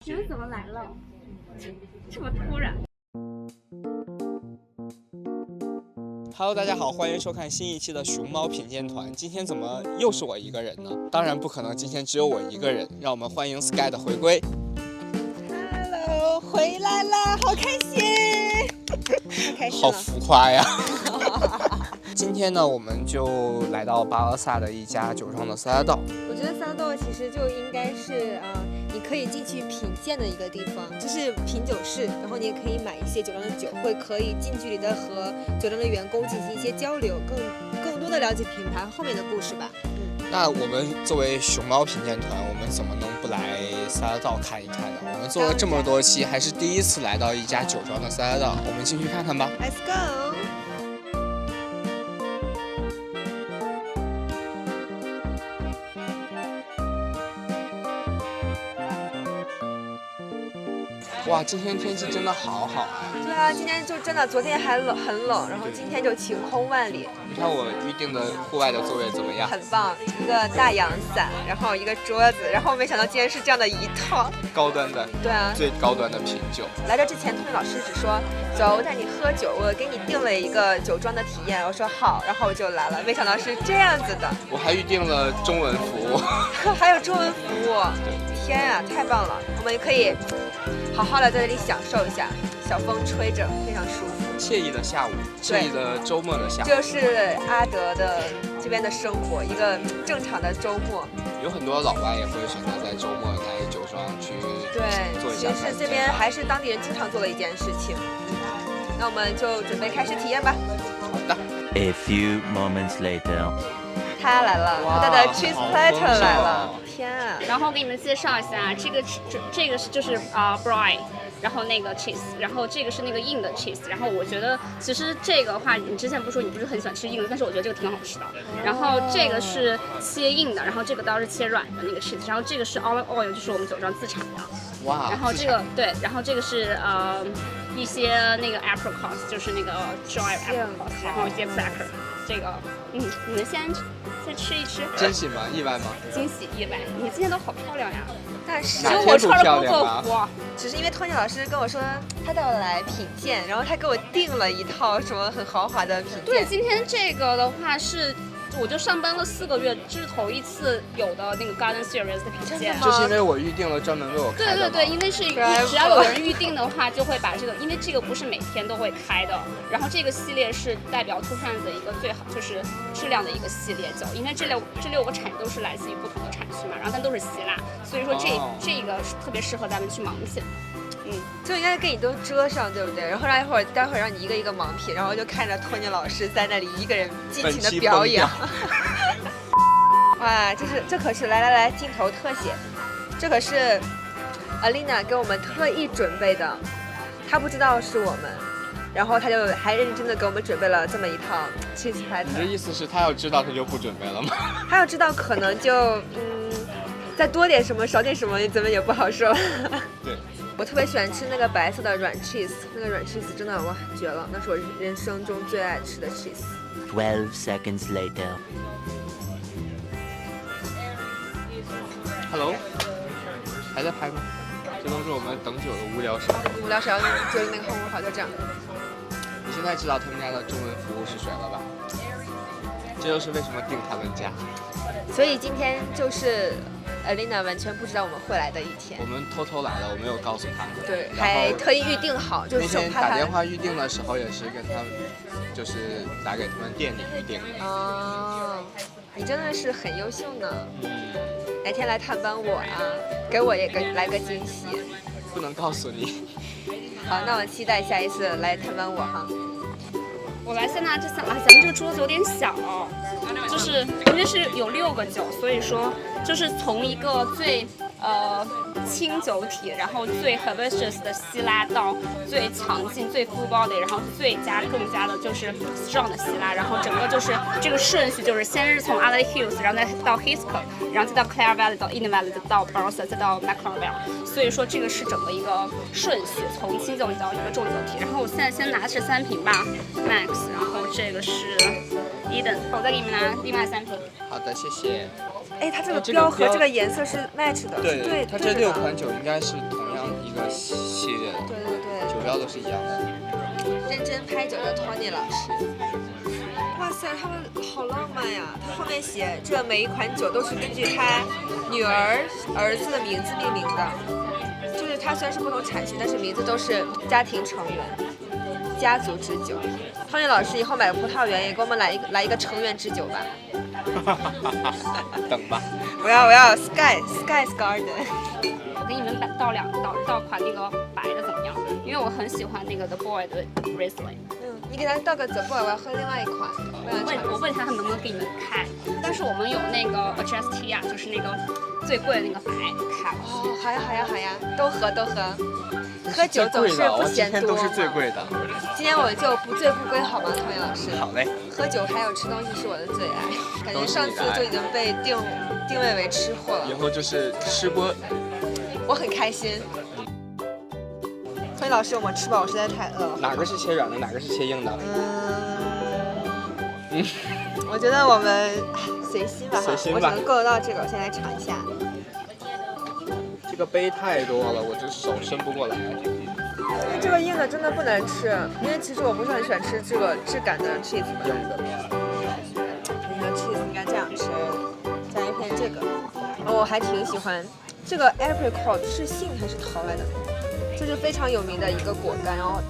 你们怎么来了？这么突然。Hello， 大家好，欢迎收看新一期的熊猫品鉴团。今天怎么又是我一个人呢？当然不可能，今天只有我一个人。让我们欢迎 Sky 的回归。Hello， 回来啦，好开心，太开心了。好浮夸呀！今天呢，我们就来到巴勒萨的一家酒庄的萨拉道。我觉得萨拉道其实就应该是你可以进去品鉴的一个地方，就是品酒室，然后你也可以买一些酒庄的酒，会可以近距离的和酒庄的员工进行一些交流，更多的了解品牌后面的故事吧。那我们作为熊猫品鉴团，我们怎么能不来萨拉道看一看呢？我们做了这么多期，还是第一次来到一家酒庄的萨拉道，我们进去看看吧。 Let's go。哇，今天天气真的好好啊！对啊，今天就真的，昨天还很冷，然后今天就晴空万里。你看我预定的户外的座位怎么样？很棒，一个大阳伞，然后一个桌子，然后没想到竟然是这样的一套高端的，对啊，最高端的品酒。来这之前，托尼老师只说走，我带你喝酒，我给你订了一个酒庄的体验。我说好，然后我就来了，没想到是这样子的。我还预定了中文服务，还有中文服务，天呀，太棒了！我们可以好好的在这里享受一下，小风吹着，非常舒服。惬意的下午，惬意的周末的下午，这就是阿德的这边的生活，一个正常的周末。有很多老外也会选择在周末来酒庄去做一下。其实这边还是当地人经常做的一件事情。那我们就准备开始体验吧。好的。A few moments later， 他来了，他的 cheese platter 来了，天啊！然后我给你们介绍一下，这个是就是brie， 然后那个 cheese， 然后这个是那个硬的 cheese， 然后我觉得其实这个的话，你之前不是说你不是很喜欢吃硬的，但是我觉得这个挺好吃的。然后这个是切硬的，然后这个刀是切软的那个 cheese， 然后这个是 olive oil， 就是我们酒庄自产的。哇！然后这个对，然后这个是一些那个 apricots， 就是那个 dry apricots， 然后一些 cracker。这个你们先吃一吃。惊喜吗？意外吗？惊喜意外，你今天都好漂亮呀！但是哪只有天不漂我穿了工亮啊？作服。只是因为托尼老师跟我说他带我来品鉴，然后他给我订了一套什么很豪华的品鉴。对，今天这个的话是，我就上班了4个月，这是头一次有的那个 Garden Series 的品鉴。这是因为我预定了专门为我开的吗？对对对，因为是只要有人预定的话，就会把这个，因为这个不是每天都会开的。然后这个系列是代表兔扇子的一个最好就是质量的一个系列酒，因为这六个产地都是来自于不同的产区嘛，然后但都是希腊，所以说这个是特别适合咱们去盲品。就应该给你都遮上，对不对？然后待会儿让你一个一个盲品，然后就看着托尼老师在那里一个人尽情的表演。哇，这可是来镜头特写，这可是 Alina 给我们特意准备的，她不知道是我们，然后她就还认真的给我们准备了这么一套 cheese 你 platter。的意思是他要知道他就不准备了吗？她要知道可能就再多点什么少点什么，怎么也不好说。对。我特别喜欢吃那个白色的软 cheese， 那个软 cheese 真的哇绝了，那是我人生中最爱吃的 cheese。 12 seconds later， Hello， 还在拍吗？这都是我们等酒的无聊时候。无聊时候就是那个后屋好就这样。你现在知道他们家的中文服务是谁了吧？这就是为什么订他们家。所以今天就是 Alina 完全不知道我们会来的一天我。们偷偷来了，我没有告诉他们。对，然后还特意预定好，就是那天手怕他。打电话预定的时候，也是跟他们，就是打给他们店里预定。哦，你真的是很优秀呢。哪天来探班我啊，给我也来个惊喜。不能告诉你。好，那我期待下一次来探班我哈。我来现在就想咱们这个桌子有点小，就是因为是有6个酒，所以说就是从一个最轻酒体，然后最 herbaceous 的希腊到最强劲、最 full body， 然后更加的就是 strong 的希腊，然后整个就是这个顺序就是先是从 Adelaide Hills， 然后再到 Hiscox， 然后再到 Clare Valley， 到 Eden Valley， 再到 Barossa， 再到 Maclaren， 所以说这个是整个一个顺序，从轻酒体到一个重酒体。然后我现在先拿的是3瓶吧 Max， 然后这个是 Eden， 我再给你们拿另外3瓶。好的，谢谢。哎，它这个标和这个颜色是 match 的，对，是对，它这6对着的款酒应该是同样一个系列的，对对对，酒标都是一样的。认真拍酒的 Tony 老师。哇塞，他们好浪漫呀！他后面写这每一款酒都是根据他女儿、儿子的名字命名的，就是它虽然是不同产区，但是名字都是家庭成员、家族之酒。Tony 老师以后买葡萄园也给我们来一个成员之酒吧。等吧。我要 Sky's Garden。我给你们倒款那个白的怎么样？因为我很喜欢那个 The Boy 的 Riesling。你给他倒个 The Boy， 我要喝另外一款。我问他能不能给你们开，但是我们有那个 Adjust 啊，就是那个最贵的那个白开了。哦，好呀，都喝。喝酒总是不嫌多。今天都是最贵的。今天我就不醉不归，好吗，Tony老师？好嘞。喝酒还有吃东西是我的最爱，感觉上次就已经被定位为吃货了。以后就是吃播。我很开心。Tony老师，我们吃吧，我实在太饿了。哪个是切软的，哪个是切硬的？我觉得我们随心吧，随心吧。我只能够得到这个，我先来尝一下。这个杯太多了，我这手伸不过来。这个硬的真的不难吃，因为其实我不是很喜欢吃这个质感的 cheese。硬的。那个 cheese 应该这样吃，加一片这个。我还挺喜欢这个 apricot， 是杏还是桃来的？这是非常有名的一个果干，然后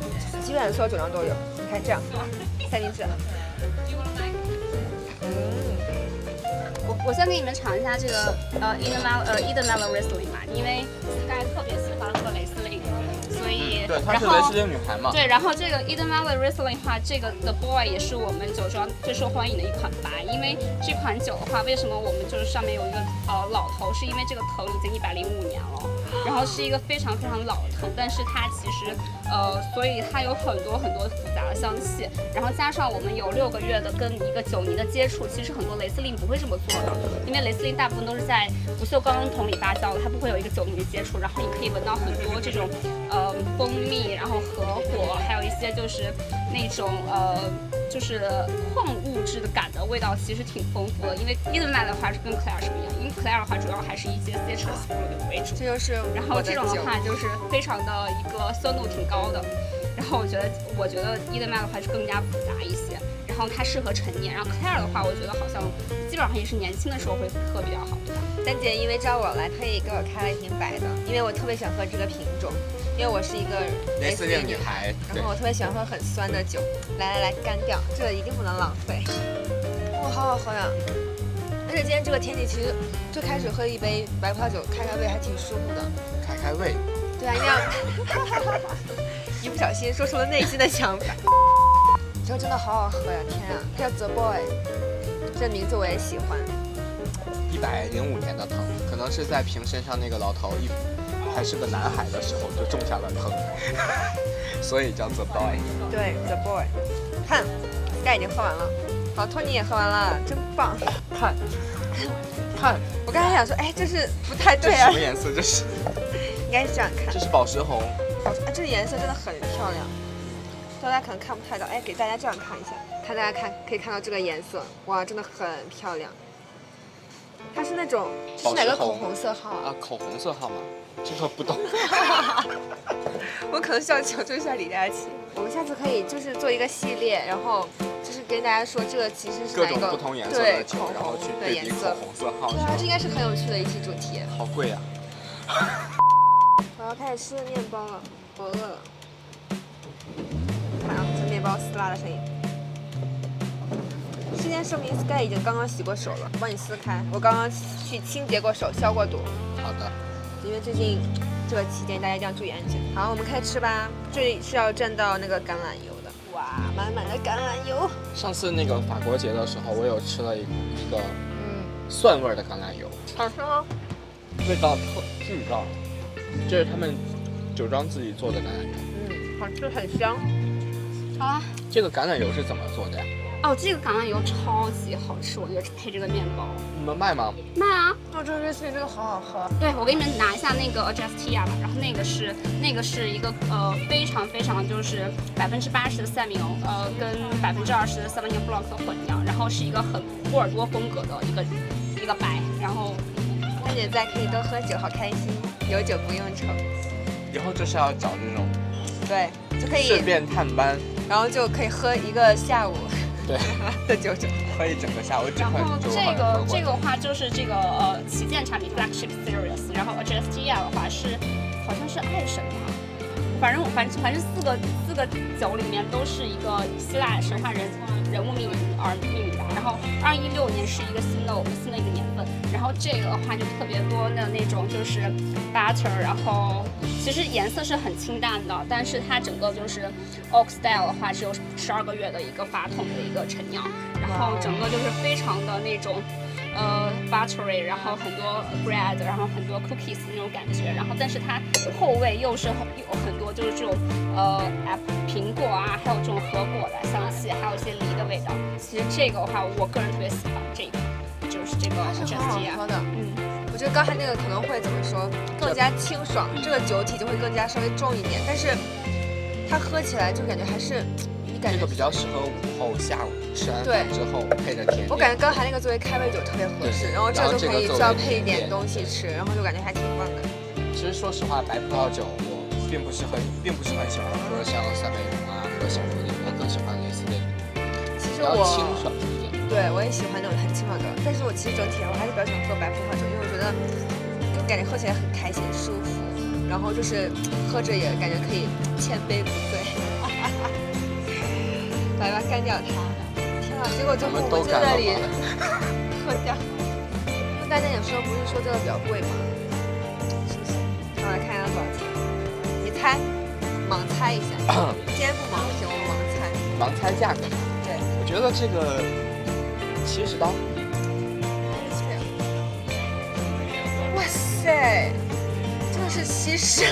基本上所有酒庄都有。你看这样，塞进去。我先给你们尝一下这个Eden Melon Riesling 嘛，因为 Sky 特别喜欢喝雷司令，所以对，她是雷司令女孩嘛。对，然后这个 Eden Melon Riesling 的话，这个 The Boy 也是我们酒庄最受欢迎的一款白，因为这款酒的话，为什么我们就是上面有一个老头，是因为这个藤已经105年了，然后是一个非常非常老的藤，但是它其实所以它有很多很多复杂的香气，然后加上我们有6个月的跟一个酒泥的接触，其实很多雷司令不会这么做的，因为雷司令大部分都是在不锈钢桶里发酵的，它不会有一个酒泥的接触，然后你可以闻到很多这种蜂蜜，然后核果，还有一些就是那种就是矿物质的感的味道，其实挺丰富的。因为 Eden Melon 的话是跟 Claire 是不一样，因为 Claire 的话主要还是一些 citrus fruit 为主，这就是然后这种的话就是非常的一个酸度挺高的。然后我觉得 Eden Melon 的话是更加复杂一些，然后它适合陈年。然后 Claire 的话，我觉得好像基本上也是年轻的时候会喝比较好，对吧？丹姐因为知道我来，特意给我开了一瓶白的，因为我特别喜欢喝这个品种，因为我是一个雷司令女孩，然后我特别喜欢喝很酸的酒。来，干掉，这个一定不能浪费。哇，好好喝呀！而且今天这个天气，其实最开始喝一杯白葡萄酒开胃还挺舒服的。开胃。对啊，一定要一不小心说出了内心的想法。这个真的好好喝呀！天啊，它叫 The Boy， 这名字我也喜欢。105年的藤，可能是在瓶身上那个老头还是个男孩的时候就种下了藤，所以叫 The Boy。对 ，The Boy。看 ，Sky 已经喝完了，好，Tony 也喝完了，真棒。看，我刚才想说，哎，这是不太对啊。这什么颜色？这是？应该是这样看。这是宝石红。这个颜色真的很漂亮，大家可能看不太到，哎，给大家这样看一下，大家看可以看到这个颜色，哇，真的很漂亮。它是那种是哪个口红色号啊？口红色号码，这个不懂。我可能需要求救一下李佳琦。我们下次可以就是做一个系列，然后就是跟大家说这个其实是各哪一个种不同颜色的酒，然后去对比颜色口红色号。对啊，这应该是很有趣的一期主题。好贵啊！我要开始吃面包了，我饿了。看啊，这面包撕拉的声音。事先声明 ，Sky 已经刚刚洗过手了，我帮你撕开。我刚刚去清洁过手，消过毒。好的。因为最近这个期间大家一定要注意安全。好，我们开始吃吧。这里是要蘸到那个橄榄油的。哇，满满的橄榄油。上次那个法国节的时候，我有吃了一个蒜味的橄榄油。好吃吗？味道巨棒，这是他们酒庄自己做的橄榄油。好吃，很香。好啦，这个橄榄油是怎么做的呀？哦，这个橄榄油超级好吃，我觉得配这个面包。你们卖吗？卖啊！哦，这个瑞士这个好好喝。对，我给你们拿一下那个 Adjust 吧，然后那个是一个非常非常就是80%的塞米欧跟20%的塞维尼昂 Blanc 的混酿，然后是一个很波尔多风格的一个白，然后丹姐在可以多喝酒，好开心，有酒不用愁。以后就是要找这种对，就可以，顺便探班，然后就可以喝一个下午对的酒种。喝一整个下午。这然后款酒我好像喝过这个的话就是这个旗舰产品 flagship series， 然后 JSTL 的话是好像是爱神吧，反正四个酒里面都是一个希腊神话人物命名而命名的。然后2016年是一个新的一个年份，然后这个的话就特别多的那种就是 butter， 然后其实颜色是很清淡的，但是它整个就是 oak style 的话只有12个月的一个发桶的一个陈酿，然后整个就是非常的那种buttery， 然后很多 bread， 然后很多 cookies 那种感觉，然后但是它后味又是有很多就是这种苹果啊，还有这种核果的香气，还有一些梨的味道。其实这个的话，我个人特别喜欢这个，就是这个它是很好 JSTL 喝的。我觉得刚才那个可能会怎么说，更加清爽，这个酒体就会更加稍微重一点，但是它喝起来就感觉还是你感觉这个比较适合午后、下午吃完对饭之后配着甜点。我感觉刚才那个作为开胃酒特别合适，对然后这然后就可以这个作为需要配一甜点点东西吃，然后就感觉还挺棒的。其实说实话，白葡萄酒我并不是很喜欢喝像三美容啊，喝小酌那种，我更喜欢类似那种比较其实我清爽一点。对我也喜欢那种很清爽的，但是我其实整体我还是比较喜欢喝白葡萄酒，因为我觉得就感觉喝起来很开心舒服，然后就是喝着也感觉可以千杯不醉。来吧，干掉它！天啊，结果最后我们就在这里喝掉。那刚才你说不是说这个比较贵吗？是不是？让我来看一下多少钱。你猜，盲猜一下。今天不盲评，我盲猜。盲猜价格，对，我觉得这个70刀。哇塞，真的是70！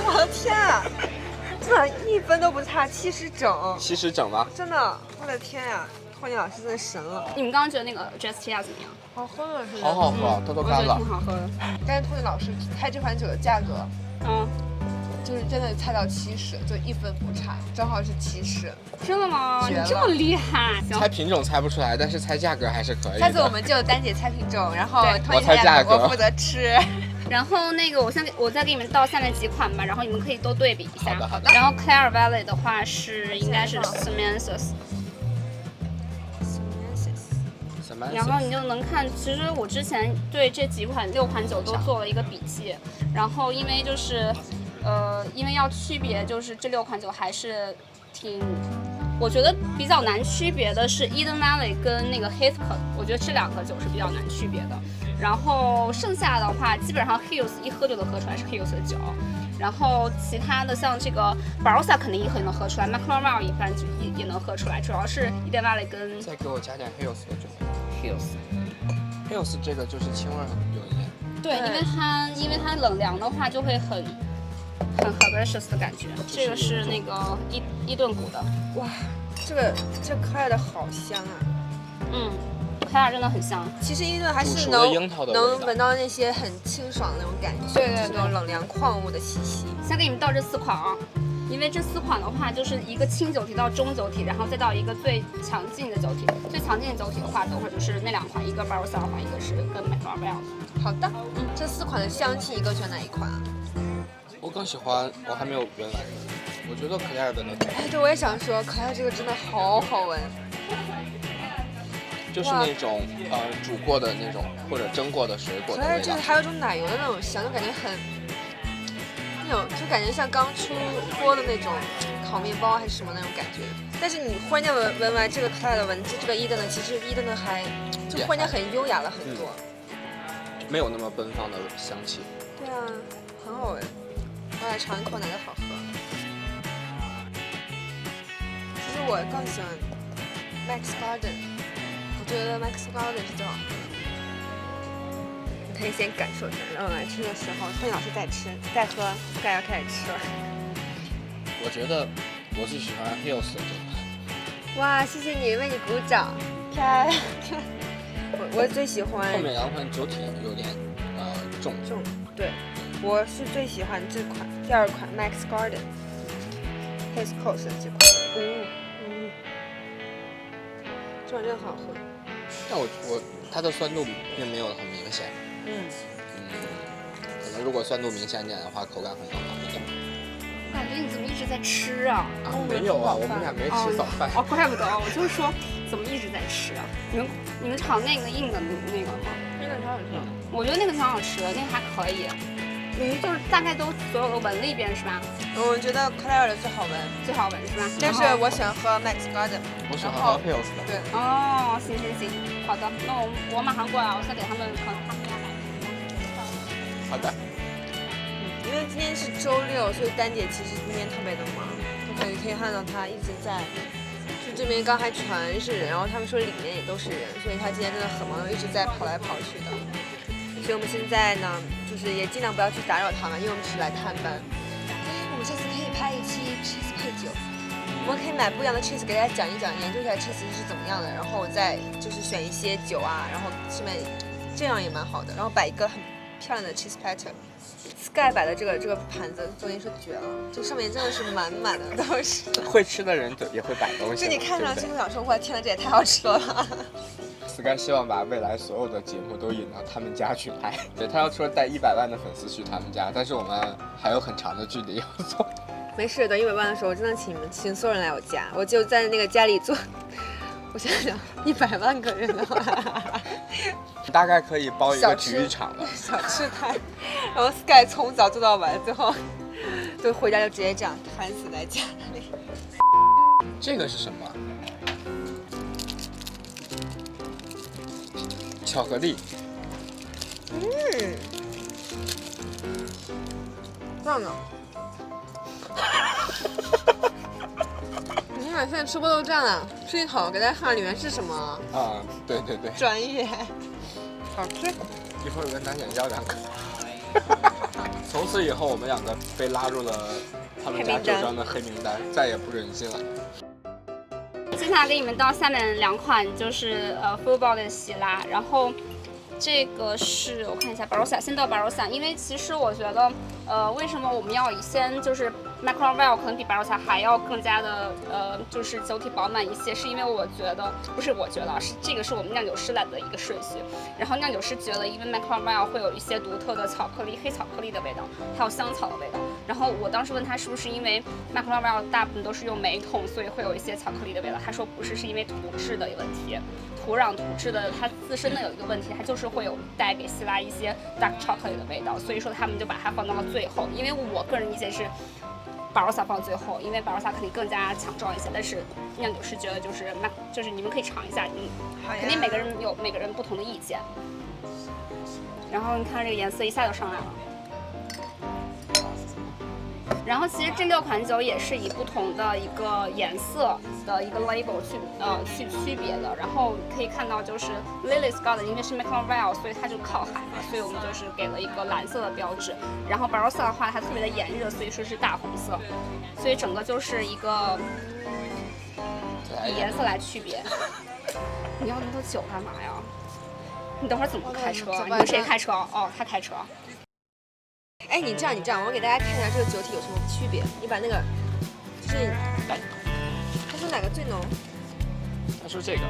我的天啊，真的1分都不差，70整， 70整吗？真的，我的天呀、霍尼老师真的神了，你们刚刚觉得那个 JSTL 怎么样？好喝了是好好喝，偷偷干了我觉得挺。好喝的。但是托尼老师开这款酒的价格，嗯，就是真的猜到70，就1分不差，正好是70。真的吗？绝了你这么厉害！行猜，品种猜不出来，但是猜价格还是可以的。下次我们就单姐猜品种，然后对托尼我猜价格我负责吃。然后那个我再给你们倒下面几款吧，然后你们可以都对比一下。好的好的然后 Clare Valley 的话应该是 Semensis，然后你就能看，其实我之前对这6款酒都做了一个笔记，然后因为就是因为要区别，就是这6款酒还是我觉得比较难区别的是 Eden Valley 跟那个 Heathcote， 我觉得这2个酒是比较难区别的。然后剩下的话，基本上 Hills 一喝就能喝出来是 Hills 的酒，然后其他的像这个 Barossa 肯定一喝就能喝出来 ，McLaren 一般就也能喝出来，主要是 Eden Valley 跟再给我加点 Hills 的酒。 Hills。 Hills 这个就是清味儿有一点。对，因为它冷凉的话就会很 herbaceous 的感觉。这个是那个伊顿谷的，哇，这开的好香啊！开尔真的很香。其实伊顿还煮是熟的樱桃的味道能闻到那些很清爽的那种感觉，对就是那种冷凉矿物的气息。先给你们倒这4款啊，因为这4款的话就是一个轻酒体到中酒体，然后再到一个最强劲的酒体。最强劲的酒体的话，等会儿就是那2款，一个 Barossa 的话，一个是跟 McLaren。好的，这4款的香气，你更喜欢哪一款啊？我更喜欢，我还没有闻完，我觉得可亚尔的那个哎，对，我也想说，可乐这个真的好好闻。就是那种煮过的那种或者蒸过的水果可乐的味道。就是还有种奶油的那种香，就感觉很那种，就感觉像刚出锅的那种烤面包还是什么那种感觉。但是你忽然间闻完这个可乐的闻，这个伊顿的，其实伊顿的还就忽然间很优雅了很多。没有那么奔放的香气。对啊，很好闻。我来尝一口哪个好喝。其实我更喜欢 Max Garden， 我觉得 Max Garden 是最好喝的。你可以先感受一下，然后来吃的时候，托尼老师在吃，在喝，该要开始吃了。我觉得我最喜欢 Hills 的这个。哇，谢谢你，为你鼓掌。开。我最喜欢后面2款酒体有点重，对，我是最喜欢这款，第2款 Max Garden Haze Coast 的这款。这款真的好喝。但它的酸度并没有很明显。可能如果酸度明显点的话，口感会更好一点。你怎么一直在吃啊？没有啊，我们俩没吃早饭。哦，怪不得，我就是说怎么一直在吃啊？你们炒那个硬的那个吗？那个挺好吃。我觉得那个挺好吃的，那个还可以。你们就是大概都所有的闻了一遍是吧？我觉得克莱尔的最好闻，最好闻是吧？但是我喜欢喝 Max Garden。我喜欢喝 Hills 的。对。哦，行，好的，那我马上过来，我先给他们可能他们要买。好的。因为今天是周六，所以丹姐其实今天特别的忙，可以看到她一直在，就这边刚还全是人，然后他们说里面也都是人，所以她今天真的很忙，一直在跑来跑去的。所以我们现在呢，就是也尽量不要去打扰他们，因为我们只是来探班。我们下次可以拍一期 cheese 配酒，我们可以买不一样的 cheese 给大家讲一讲，研究一下 cheese 是怎么样的，然后再就是选一些酒啊，然后上面这样也蛮好的，然后摆一个很漂亮的 cheese platter。Sky 摆的这个盘子，昨天说绝了，这上面真的是满满的都是。会吃的人也会摆东西。就你看上去会想说，哇，天哪，这也太好吃了吧！Sky 希望把未来所有的节目都引到他们家去拍。对，他要说带100万的粉丝去他们家，但是我们还有很长的距离要走。没事，等100万的时候，我真的请所有人来我家，我就在那个家里做。我想想，100万个人的话，大概可以包一个体育场了。小吃摊，然后 Sky 从早做到晚，最后就回家就直接这样瘫死在家里。这个是什么？巧克力。这样的。你看现在吃播都这样了，吃一口给大家看看里面是什么。啊，对。专业。好吃。一会儿跟丹姐要2个。从此以后，我们2个被拉入了他们家酒庄的黑名单，再也不准进来。接下来给你们到下面2款，就是Football 的希拉，然后这个是我看一下 Barossa， 先到 Barossa， 因为其实我觉得为什么我们要先就是 Macron Vale 可能比 Barossa 还要更加的就是酒体饱满一些，是因为我觉得不是我觉得是这个是我们酿酒师来的一个顺序，然后酿酒师觉得因为 Macron Vale 会有一些独特的巧克力黑巧克力的味道，还有香草的味道，然后我当时问他是不是因为 Macron Vale 大部分都是用霉桶，所以会有一些巧克力的味道，他说不是，是因为土质的问题，土壤土质的它自身的有一个问题，它就是会有带给希拉一些 dark chocolate 的味道，所以说他们就把它放到了最后。因为我个人意见是Barossa 放最后，因为Barossa肯定更加强壮一些，但是酿酒师觉得就是你们可以尝一下，肯定每个人有每个人不同的意见。然后你看这个颜色一下就上来了。然后其实这6款酒也是以不同的一个颜色的一个 label 去区别的。然后可以看到就是 Lily Scott 因为是 Macron Vale， 所以它就靠海嘛，所以我们就是给了一个蓝色的标志。然后 Barossa 的话它特别的炎热，所以说是大红色，所以整个就是一个以颜色来区别。你要那么多酒干嘛呀？你等会儿怎么开车？你们谁开车？哦，他开车。哎，你这样，我给大家看一下这个酒体有什么区别。你把那个，就是他说哪个最浓？他说这个，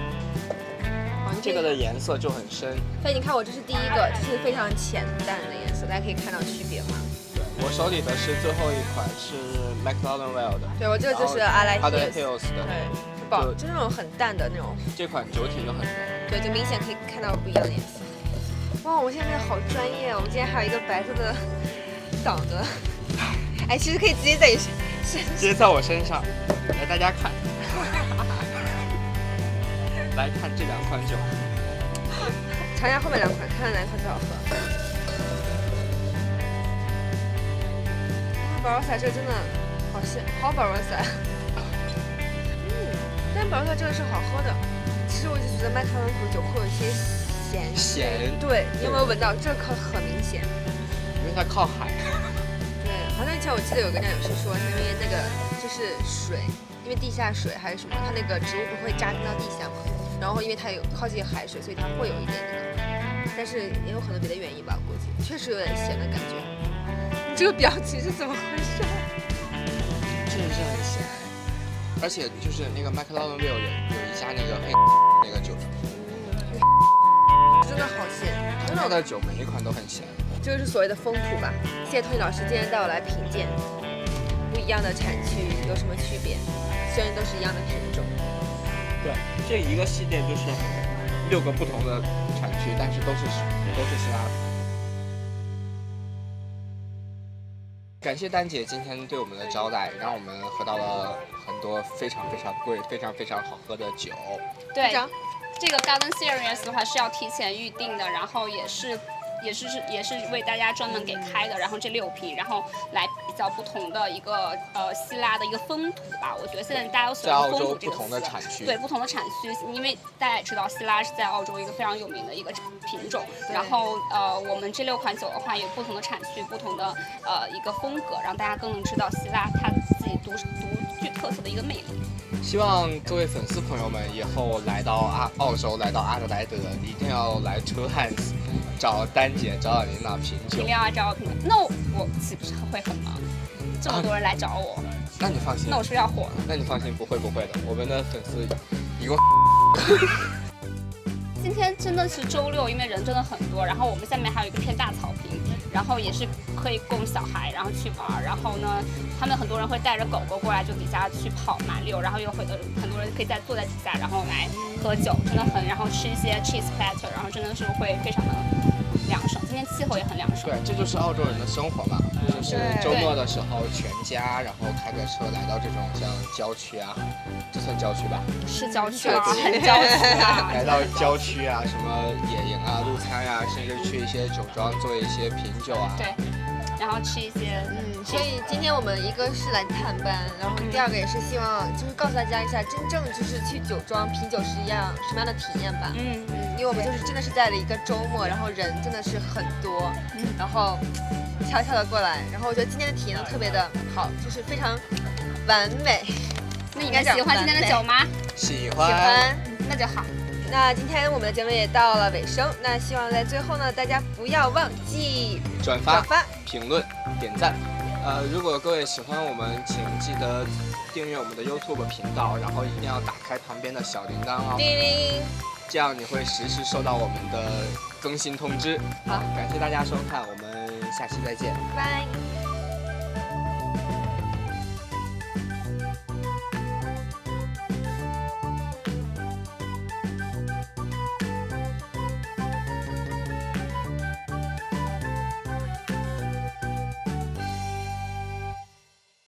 这个的颜色就很深。所以你看我这是第一个，这是非常浅淡的颜色，大家可以看到区别吗？对，我手里的是最后一款是 Macron Vale 的。对，我这个就是阿莱它的 Hills 的。对，就那种很淡的那种。这款酒体就很浓。对，就明显可以看到不一样的颜色。哇，我们现在好专业，我们今天还有一个白色的挡的。哎，其实可以直接在直接在我身上，来大家看，来看这2款酒，尝一下后面2款，看看哪款最好喝。Barossa 这个真的好鲜，好 Barossa。但 Barossa 这个是好喝的。其实我就觉得麦卡伦酒会有一些咸。对，你有没有闻到？这个很明显。因为它靠海。对，好像以前我记得有个酿酒师说，因为那个就是水，因为地下水还是什么，它那个植物不会扎根到地下嘛。然后因为它有靠近海水，所以它会有一点那个，但是也有很多别的原因吧，估计确实有点咸的感觉。你这个表情是怎么回事？真是很咸，而且就是那个 Macron Vale 有一家那个黑那个酒庄，真的好咸。他的酒每一款都很咸。这就是所谓的风土吧。谢谢托尼老师今天带我来品鉴不一样的产区有什么区别？虽然都是一样的品种。对，这一个系列就是6个不同的产区，但是都是希拉。感谢丹姐今天对我们的招待，让我们喝到了很多非常非常贵、非常非常好喝的酒。对，这个 Garden Series 的话是要提前预定的，然后也是为大家专门给开的，然后这6瓶，然后来比较不同的一个希腊的一个风土吧。我觉得现在大家都喜欢风土这个词，在澳洲不同的产区，对不同的产区，因为大家也知道希拉是在澳洲一个非常有名的一个品种，然后我们这6款酒的话有不同的产区，不同的一个风格，让大家更能知道希拉它自己独具特色的一个魅力。希望各位粉丝朋友们以后来到澳洲，来到阿德莱德，一定要来 Two Hands 找丹姐，找琳娜品酒。一定要找我品酒。那我岂不是会很忙？这么多人来找我，那你放心。那我是不是要火了？那你放心，不会的，我们的粉丝一共。今天真的是周6，因为人真的很多，然后我们下面还有一个片大草坪，然后也是可以供小孩然后去玩，然后呢，他们很多人会带着狗狗过来，就底下去跑马溜，然后有很多人可以坐在底下，然后来喝酒，真的很，然后吃一些 cheese platter， 然后真的是会非常的凉爽。今天气候也很凉爽。对，这就是澳洲人的生活嘛，就是周末的时候全家然后开着车来到这种像郊区啊，这算郊区吧？是郊区啊，很郊区啊。来到郊区啊，什么野营啊、露餐啊，甚至去一些酒庄做一些品酒啊。对。然后吃一些，所以今天我们一个是来探班，然后第2个也是希望就是告诉大家一下，真正就是去酒庄品酒是什么样的体验吧。因为我们就是真的是在了一个周末，然后人真的是很多，然后悄悄的过来，然后我觉得今天的体验都特别的好，就是非常完美。那你们喜欢今天的酒吗？喜欢。那就好。那今天我们的节目也到了尾声，那希望在最后呢，大家不要忘记转发、评论、点赞。如果各位喜欢我们，请记得订阅我们的 YouTube 频道，然后一定要打开旁边的小铃铛哦，叮铃，这样你会实时收到我们的更新通知。好，感谢大家收看，我们下期再见，拜拜。